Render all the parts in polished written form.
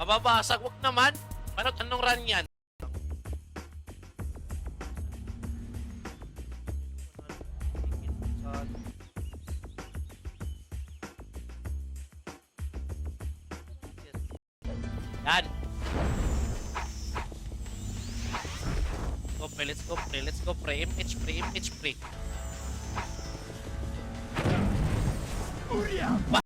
Mababasag, wag naman. Anong run yan? Yan. Let's go, pre. Let's go, pre. MH, pre. MH, pre. Ba-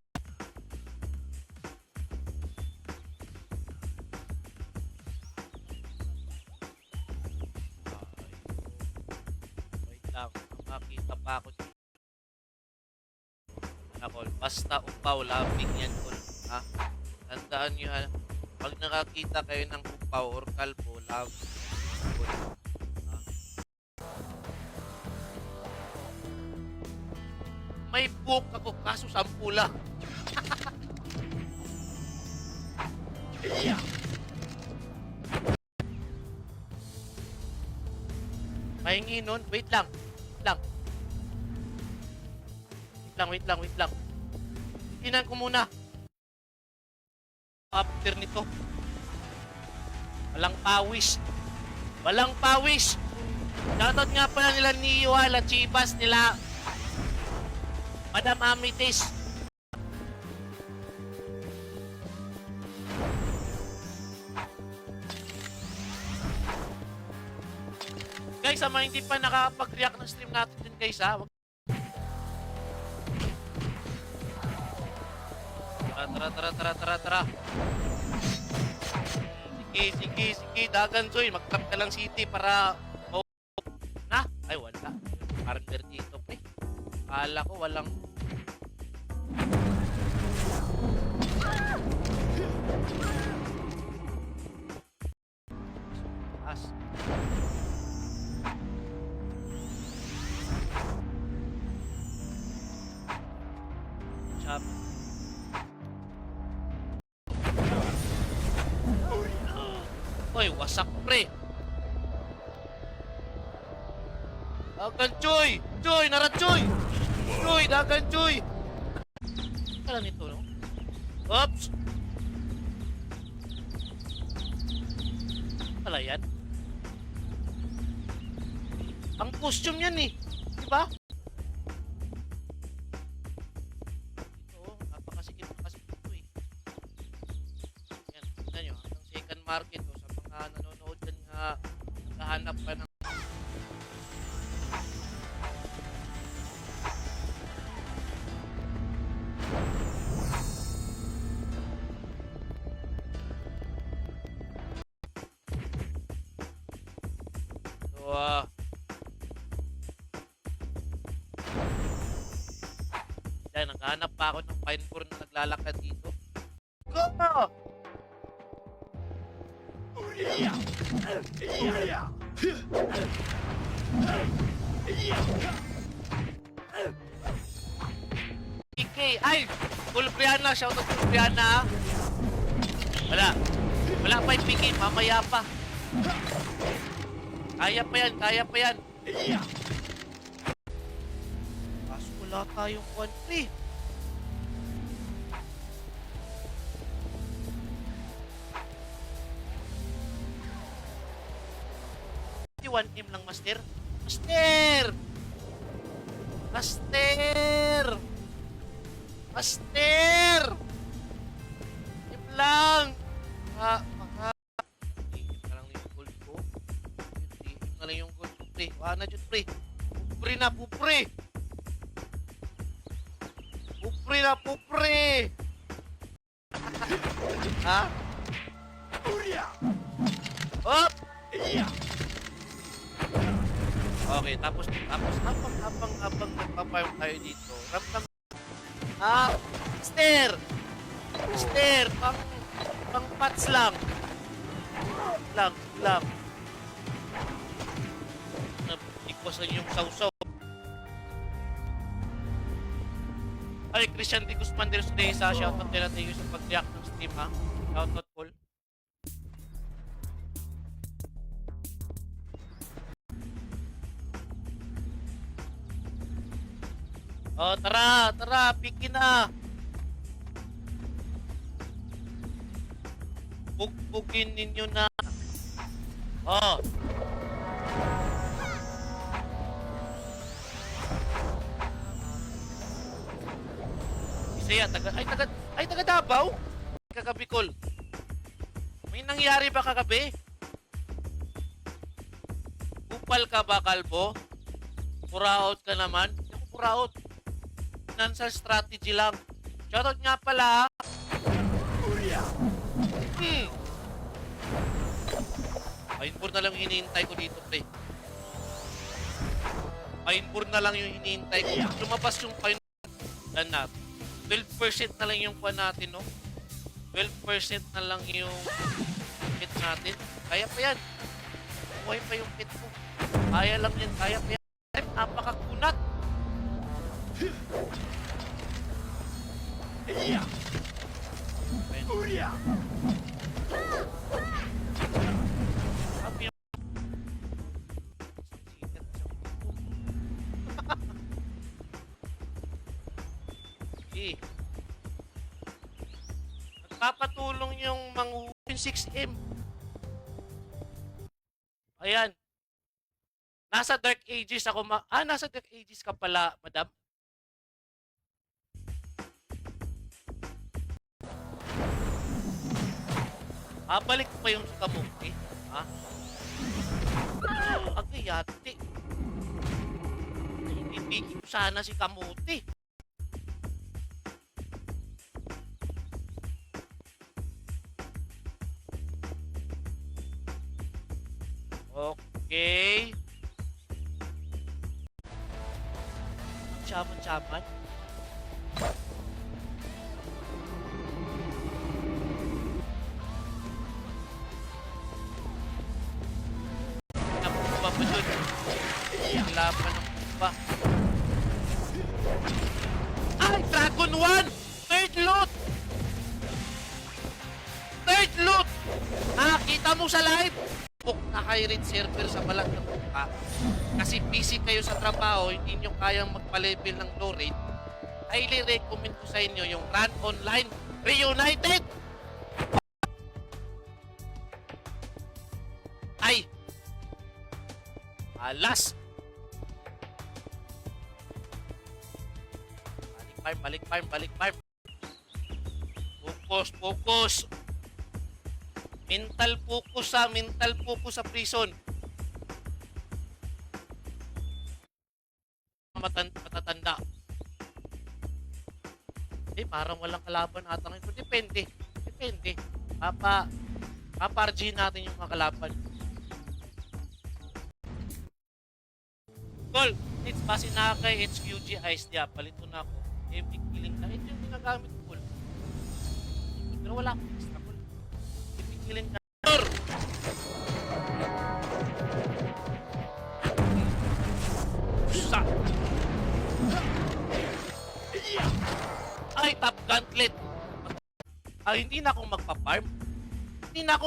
Wait lang. Makita pa ako dito. Ako, basta upaw, labing yan, tol. Ha? Tandaan nyo, ha? Pag nakakita kayo ng upaw or kalbo, labing tol. Ha? May book ako, kaso 10 lang. Mahingi nun. Wait lang. Wait lang. Tinan ko muna. After nito. Walang pawis. Shoutout nga pala nila Neo, La Chivas, nila Madam Amitis. Guys, sa mga hindi pa nakapag-react ng stream natin din, guys, ha? Tara. Sige, Dagan Joy. Mag-trap ka lang city para... Oh. Na? Ay, wala. Partner dito, pre. Kala ko walang... As. Chop. Oy, wasak, pre. Dagan Joy! Joy! Dagan Joy! Kala nito, no? Oops! Pala yan? Ang costume yan, eh. Diba? Ito, napakasikip ito, eh. Yan, tignan nyo. Hanggang second market, oh, sa mga nanonood dyan nga naghahanap pa ng yan, naghahanap pa ako ng pine core na naglalakad dito. Go! PK! Ay! Full Brianna! Shoutout full Brianna! Wala pa yung PK. Mamaya pa. Kaya pa yan. Kaso wala tayong country. 1M lang, Master. Im lang. Tingin ka lang yung gold ko. Tingin ka lang yung gold ko, pre. Wala na dyan, pre. Pupre. Ha? Hop! Okay, tapos habang nagpa-farm tayo dito, ramdam Mister, pang pats lang. Ikosan yung sausaw. Ay, Christian D. Guzman del Sudesa, shoutout nila tayo sa pag-react ng stream, ha? Shoutout, Paul. Oh, tara, piki na. Bugbugin ninyo na. Oh. Isaya, taga Davao? Kagabi, Col. May nangyari ba kagabi? Kupal ka ba, Kalbo? Puraot ka naman? Hindi ako puraot. Financial strategy lang. Shoutout nga pala. Painpur na lang yung hinihintay ko dito, pre. Painpur na lang yung hinihintay ko. Lumabas yung painpur na 12% na lang yung kuha natin, no? 12% na lang yung kit natin. Kaya pa yan. Buhay pa yung kit ko. Kaya lang yan. Kaya pa yan. Napakakunat. Sabi yung sikat sa buko. Eh. Nagpapatulong yung manghuhulin 6M. Ayan. Nasa Dark Ages ako nasa Dark Ages ka pala, madam. Balik pa yung sa kamuti. Ha? Agayate. Ibigin ko sana si kamuti. Okay. Chaman. Napupa pa dun. Laban ng pupa. Ay! Dragon 1! Third loot! Third loot! Nakakita mo sa live? Book na high rate server sa balat ng pupa. Kasi busy kayo sa trabaho, hindi nyo kayang magpa-level ng low rate. Highly recommend ko sa inyo yung Run Online Reunited! Ay! Alas! Balik farm. Focus. Mental focus sa prison. Matatanda. Parang walang kalaban ata ngayon. Depende. Papa-RG natin yung mga kalaban. Col, it's base na kay HQG Ice Dia. Palito na ako. Epic killing na. Ito yung ginagamit ko, Col. Pero wala akong extra, Col. Epic killing na. Sa! Ay, top gauntlet. Hindi na ako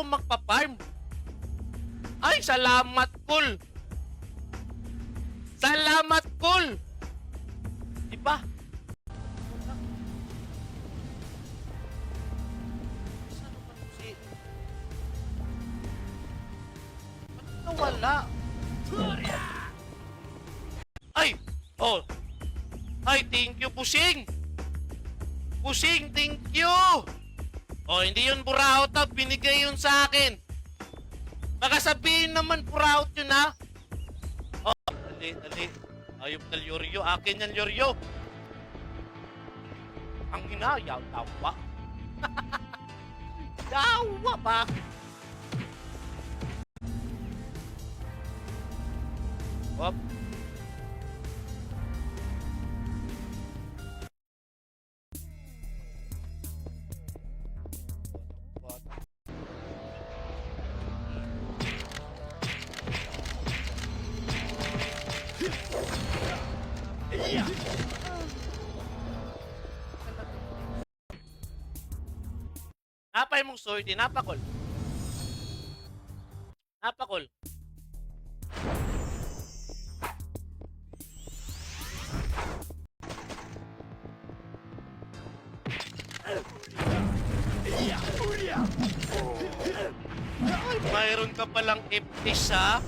magpa-farm. Ay, salamat, Col. Diba? Saan ba si... Ba't nawala? Ay! Oh! Ay, thank you, Pusing! Thank you! Oh, hindi yun buraot na. Binigay yun sa akin. Baka sabihin naman buraot yun, ha? Oh, dali. Ayop na Yoryo. Akin yan, Yoryo. Ang hinayaw, tawa. Tawa ba? Hop. Napay mong sword, napakol. Meron ka palang FPS, ha?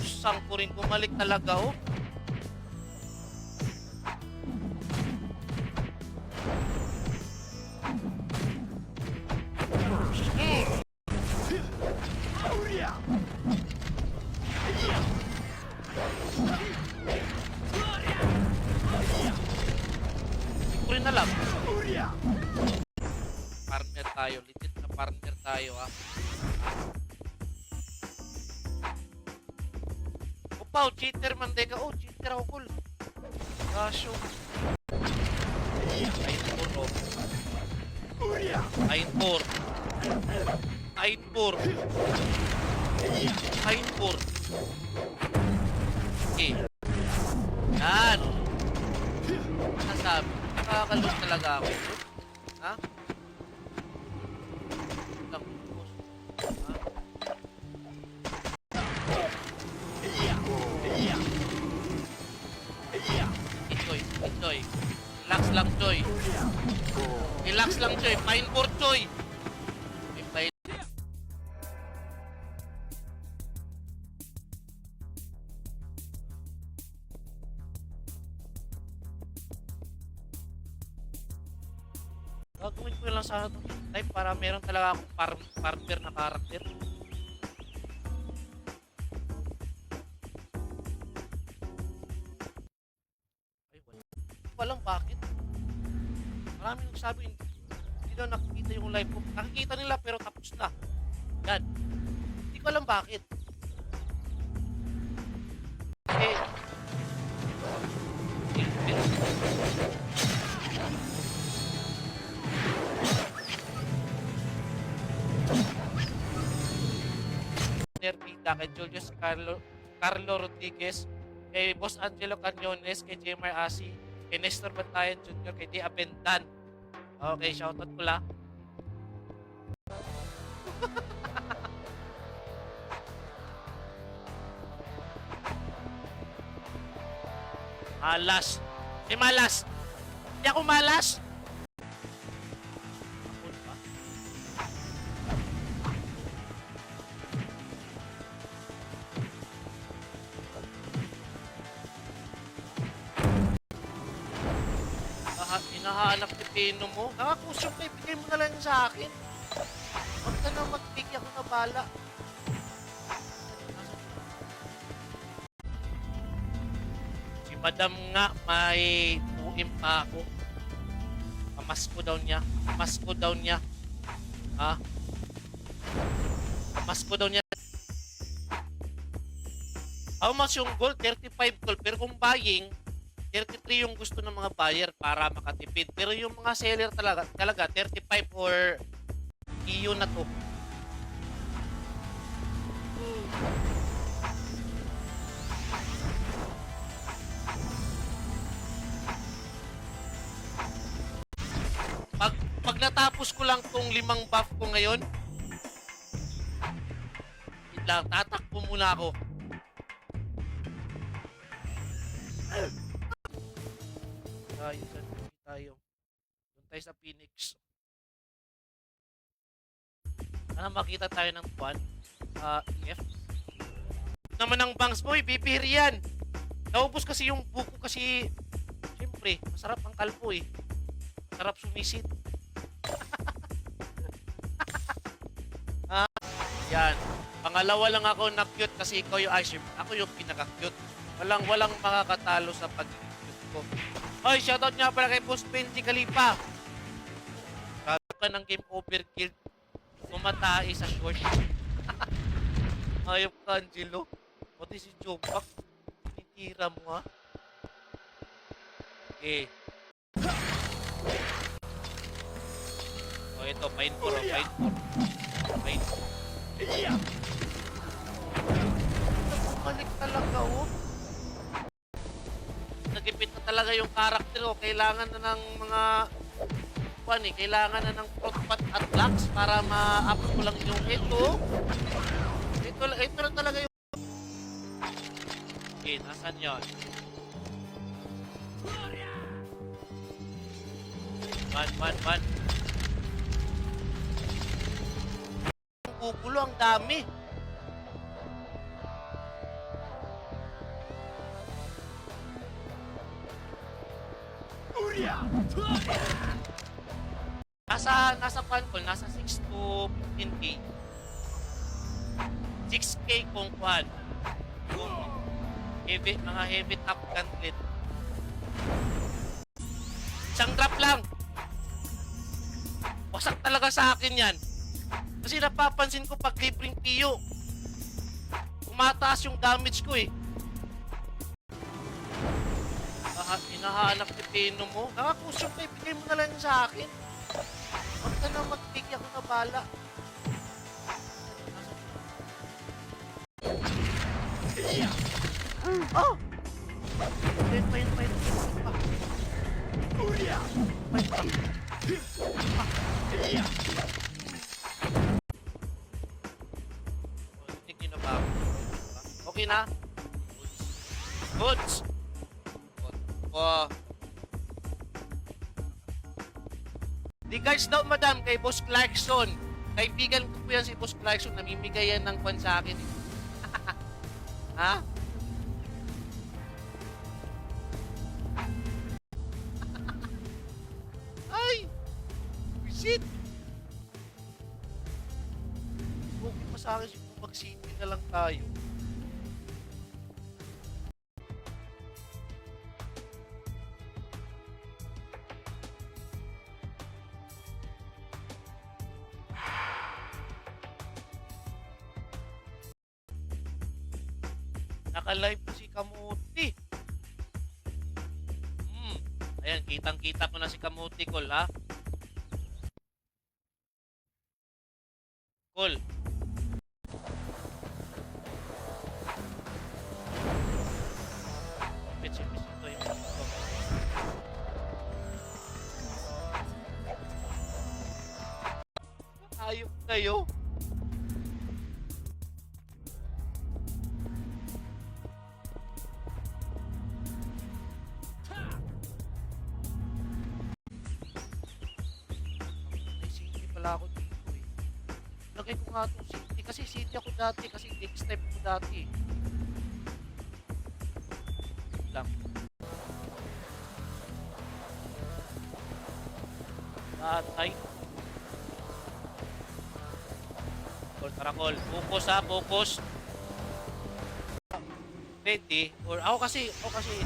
Saan ko rin bumalik talaga, oh. Hindi ko rin alam. Partner tayo. Legit na partner tayo, ha? Opa, cheater man teka. Oh, cheater ako, cool. Gasyo. Ainpur, oh. Ainpur. Ainpur. Ainpur. Okay. Yan. Nasabi. Nakakalot talaga ako. Ha? Lang, boss. Ha? Enjoy, enjoy. Relax lang, Joy. Relax lang, Joy. Fine for Joy. May gagawin ko lang sa type para meron talaga akong partner na karakter. Ay, wala. Walang bakit. Maraming nagsabi, hindi daw nakikita yung live ko. Nakikita nila pero tapos na. Yan. Hindi ko alam bakit. Eh, Nervita, kay Julius Carlo Rodriguez, kay Boss Angelo Canyones, kay Jemar Asi, kay Nestor Bantayan Jr., kay Dia Abendan. Okay, shoutout ko lang. Malas. Si malas. Hindi ako malas. Ako ba? Hinahanap ni Pino mo. Nakakusok na, ibigay mo na lang sa akin. Huwag ka na magbigay ako na bala. Si Madam nga, may 2M pa ako. Pamasko daw niya. Pamasko daw niya. Ha? Pamasko daw niya. How much yung gold? 35 gold. Pero kung buying, 33 yung gusto ng mga buyer para makatipid. Pero yung mga seller talaga 35 or iyo na to. Pag natapos ko lang tong 5 buff ko ngayon, lang tatakbo muna ako. Tayo. Doon tayo sa Phoenix. Sana makita tayo ng kwan. EF. Naman ng bangs boy, bibir yan. Naubos kasi yung buko kasi siyempre, masarap ang kalbo eh. Masarap sumisit. Yan. Pangalawa lang ako na cute kasi ikaw yung ice cream. Ako yung pinaka-cute. Walang makakatalo sa pag-cute ko. Hoy, shoutout nga pala kay Boss Benji Kalipa. Sabi ka ng game over kill. Kumatai sa short. Ayop ka, Angelo. Pati si Jopak. Tinitira mo, ha? Okay. O, ito. Fine for, fine for. Fine for. Bumalik talaga, oh. Nagipit na talaga yung karakter, oh. Kailangan na ng mga kailangan na ng protpat at blocks para ma-up ko lang yung ito. Ito lang talaga yung okay, nasan yun? Man. nagugulo, ang dami. Nasa pan ko, nasa 6 to 15K. 6K kung kwan. Kung heavy, mga heavy top gauntlet. Isang drop lang. Wasak talaga sa akin yan. Kasi napapansin ko pag libreng piyo, tumataas yung damage ko eh. Hinahanap ni Pino mo. Nakakusyon ka, ibigay mo na lang sa akin. Huwag ka na mag-pick, ako na bala. Oh! Pain. Hindi na ba? Okay na? Goods! Oh. Di guys daw madam kay Boss Clarkson. Kaibigan ko po yan si Boss Clarkson. Namimigay yan ng kwan sa akin. Ha? Ay! Shit! Okay pa sa akin siguro mag-city na lang tayo. Naka-live na si Kamuti. Ayan, kitang-kita ko na si Kamuti, Col, ha? Col. Sipit-sipit ito yung ito. Ayop kayo. Wala ako dito eh. Lagay ko nga itong city. Kasi city ako dati. Kasi next step ko dati. Lang. Tatay. Karakol. Focus ha. Focus. Ready. Or ako kasi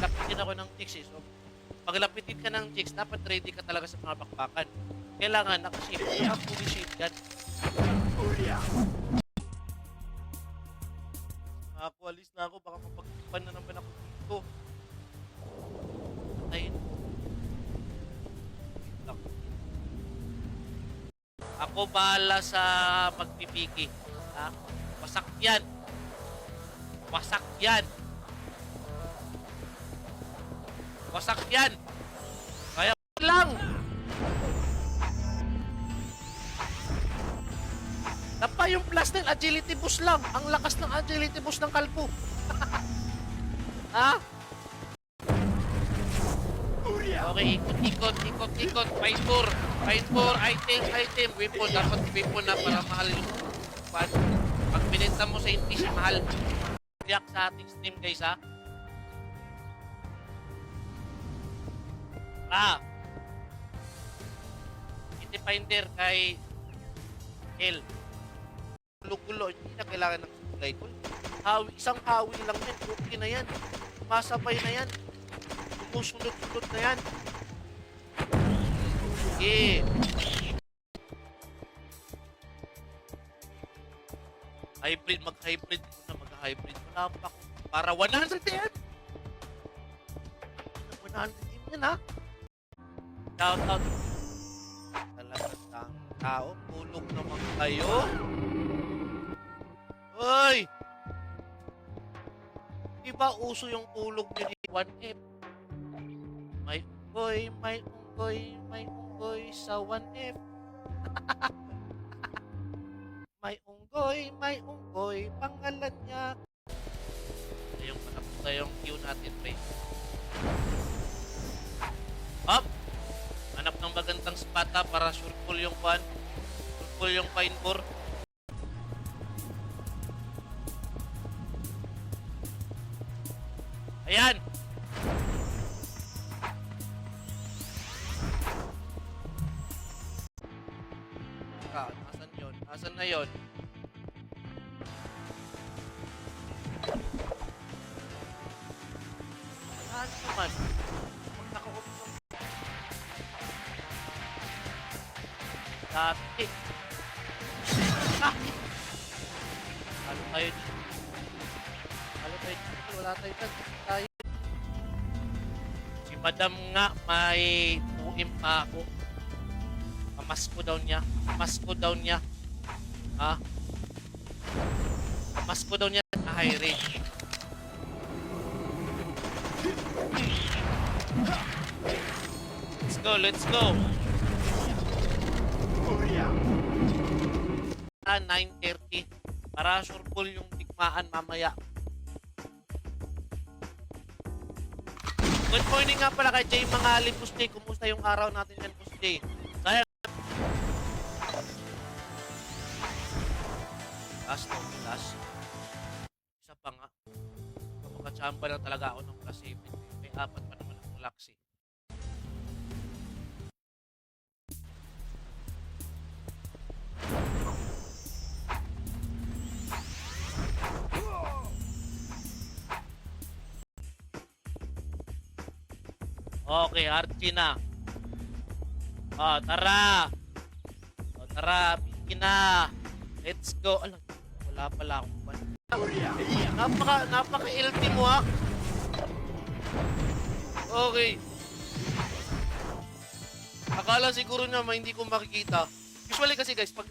lapitin ako ng chicks eh. So, pag lapitin ka ng chicks, dapat ready ka talaga sa mga bakbakan. Kailangan nakasip, naka-fully shape yan. Nakakualis na ako, baka mapagtipan na naman ako dito. Ayun. Ako bahala sa magpipiki. Ha? Wasak yan. Wasak yan. Wasak yan. Kaya lang. Napa yung plus ng agility boost lang. Ang lakas ng agility boost ng kalbo. Ha? Okay, ikot. Fight for item. Weapon. Dapat weapon na para mahal yung pan. Pag binenta mo sa NPC, mahal. React sa ating stream, guys, ha? City Finder kay L. Gulo-gulo, hindi na kailangan ng supply tool. Isang hawi lang yan, okay na yan. Masabay na yan. Sumusunod-sunod na yan. Okay. Hybrid, mag-hybrid muna, mag-hybrid. Wala pa ako. Para 100 yan. 100 yan, ha? Shout out. Talagang tao, tulog naman kayo. Hoy! Di ba uso yung tulog nyo ni 1F? May unggoy sa 1F. May unggoy, pangalan niya. Ayun, manapunta yung queue natin, pre. Up! Hanap ng magandang spot ha, para sure full yung pan. Sure full yung pine core. Ayan! Nasaan yun? Nasaan na yun? Saan naman? Pag naka-off ng dati. Ah! Halo tayo dito. Halo tayo dito. Wala tayo dyan. Tayo. Si Madam nga may tuim pa ako. Pamasko daw niya. Pamasko daw niya. Ha? Pamasko daw niya na high range. Let's go, let's go. 9:30 para sure full yung digmaan mamaya. Good morning nga pala kay Jay Mangali, Boss Jay. Kumusta yung araw natin yan, Boss Jay? Sayang. Last. Isa pa nga. Kapag-chamba lang talaga ako ng plus 7. May 4 pa naman akong laksi. Okay, Archie na. Tara. Tara, Pinky na. Let's go. Alam, wala pala akong pan. Napaka-LT mo ha. Okay. Akala siguro naman hindi ko makikita. Usually kasi guys, pag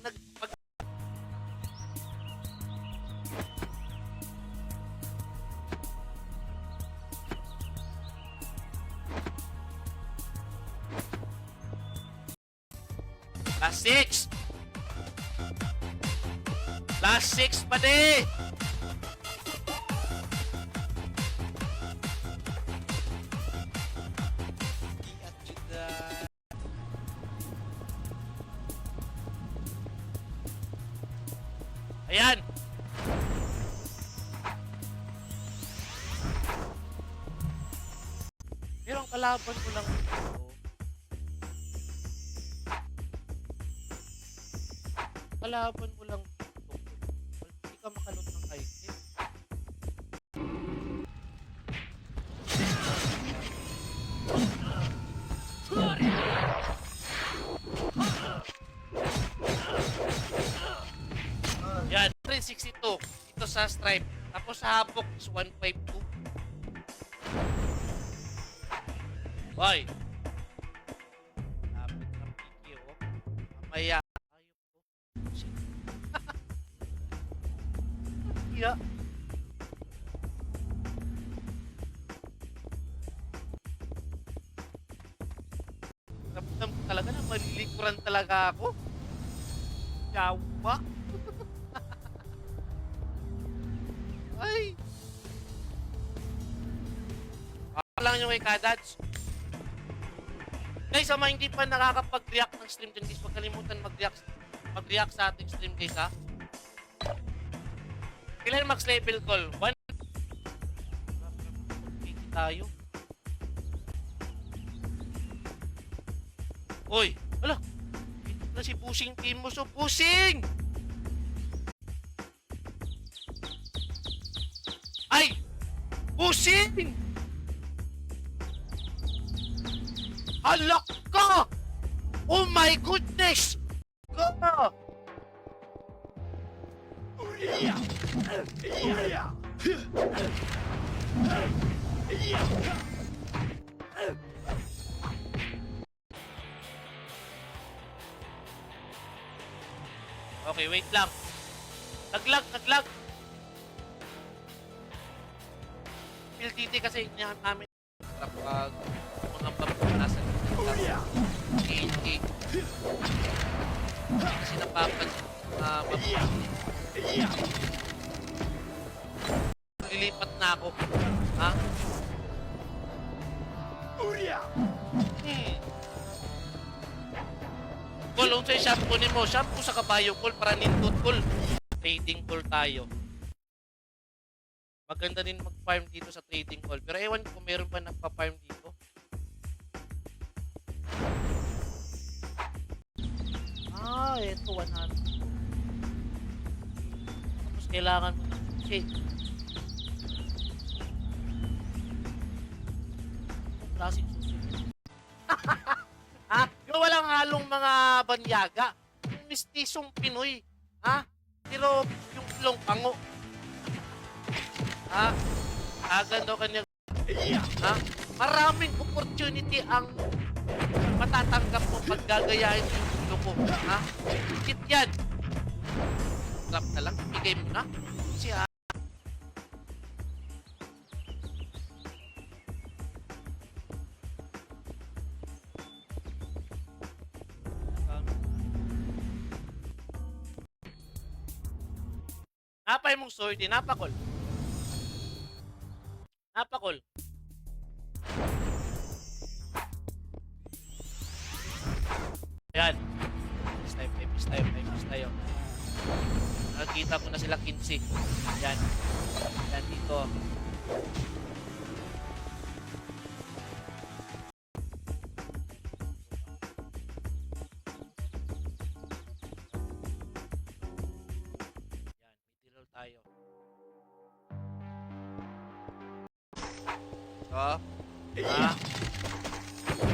Last 6! Last 6 pa di! Ayan! Pero ang kalaban ko lang ito. Kalaban mo lang ito. Hindi ka makalot ng item. Yan, 362. Ito sa stripe. Tapos sa hapok is 152. Why? Lapit ng PQ. Mamaya. Yeah. Ramdam ko talaga na malilikuran talaga ako. Yawa. Ay. Lang yung kay Kadats. Guys, sa mga hindi pa nakakapag-react ng stream dyan, guys, huwag kalimutan mag-react sa ating stream, guys, ha? Kailan max level call? 1. Tayo. Uy! Ala! Ito na si Pusing team mo. So, Pusing! Ay! Pusing! Halak ka! Oh my goodness! Ka! Okay, wait lang. Naglag. PLTT kasi inahan namin kapag mga pagpapanasan kasi napapansin lilipat na ako. Ha? Call, kung sa'yo shampoo ni mo, shampoo sa kabayo call para nindot call. Trading call tayo. Maganda din mag-farm dito sa trading hall. Pero ewan ko meron ba nagpa-farm dito. Ito 100. Tapos kailangan mo ng shake. Klaseng susunod. Yung walang halong mga banyaga. Yung mistisong Pinoy. Pero yung ilong pango. Ganda kanya. Maraming opportunity ang matatanggap mo pag gagayahin yung ulo ko. Higit yan. Trap na lang. Bigay mo na. Kasi napay mong sword, napakol. Napakol. Ayan. Miss tayo. Nakikita ko na sila 15. Ayan. Ayan dito. Tayo.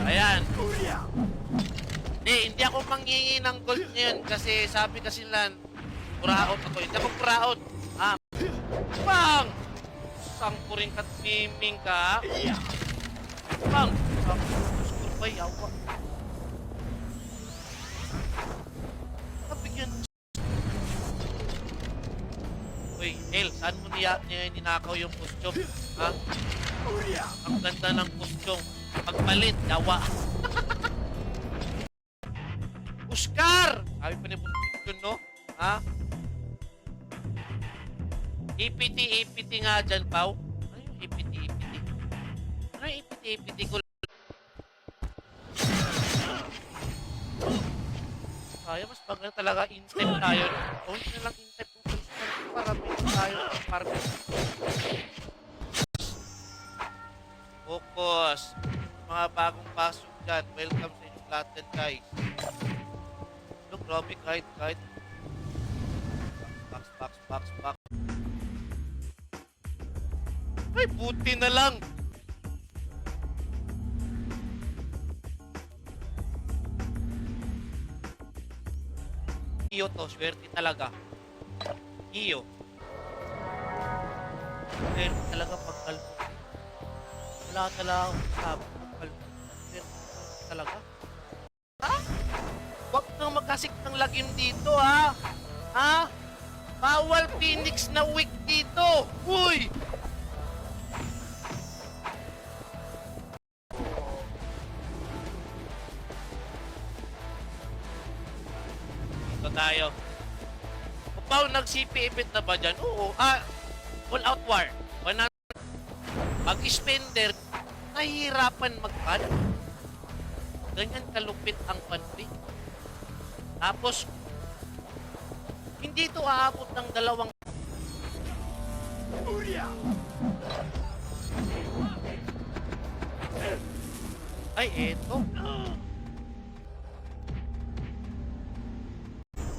Ayan. Hindi ako manghingi ng gold ngayon kasi sabi kasi lan, puraot ako. Hindi ako puraot. Bang! Sangkuring kat miming ka. Bang! Sangkuring ba yawa? Nabigyan. Uy, El, saan mo niya ninakaw yung costume? Ang ganda ng costume. Pagpalit, yawa. Oscar! Sabi pa ni Buntin no? EPT nga dyan, Pao. Ano yung EPT? Ano yung EPT ko? Kaya, mas maganda talaga in-type tayo. Huwag na lang in-type kung para may tayo ang farming. Focus. Mga bagong pasok dyan. Welcome sa inyong lahat dyan, guys. Look, grabe, kahit. Box. Ay, buti na lang. Iyo to, swerte talaga. Iyo. Swerte talaga pagkalbo. Wala talaga akong sabi pagkalbo. Swerte talaga. Huwag kang magkasik ng lagim dito, Bawal Phoenix na weak dito. Uy! Dito tayo. Pao, nag-CP event na ba dyan? Oo. All out war. 100. Pag-spender, nahihirapan mag-pan. Ganyan kalupit ang panpi. Tapos, hindi ito aabot ng 2. Ay, eto.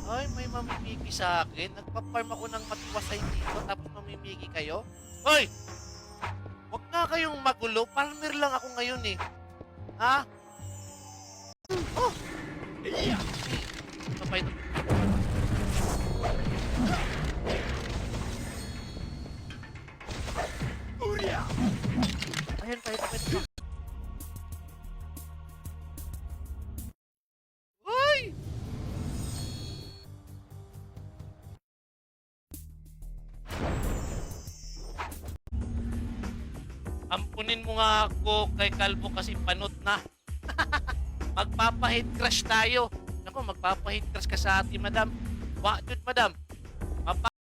Ay, may mamimigi sa akin. Nagpa-farm ako ng matiwasay dito, tapos mamimigi kayo. Hoy! Huwag na kayong magulo. Farmer lang ako ngayon eh. Oh! Kapay ito. Ayan, pahit. Uy! Ampunin mo nga ako kay Kalbo kasi panot na. Magpapahit crush tayo. Naku, magpapahit crush ka sa atin, madam. Wa, dude, madam.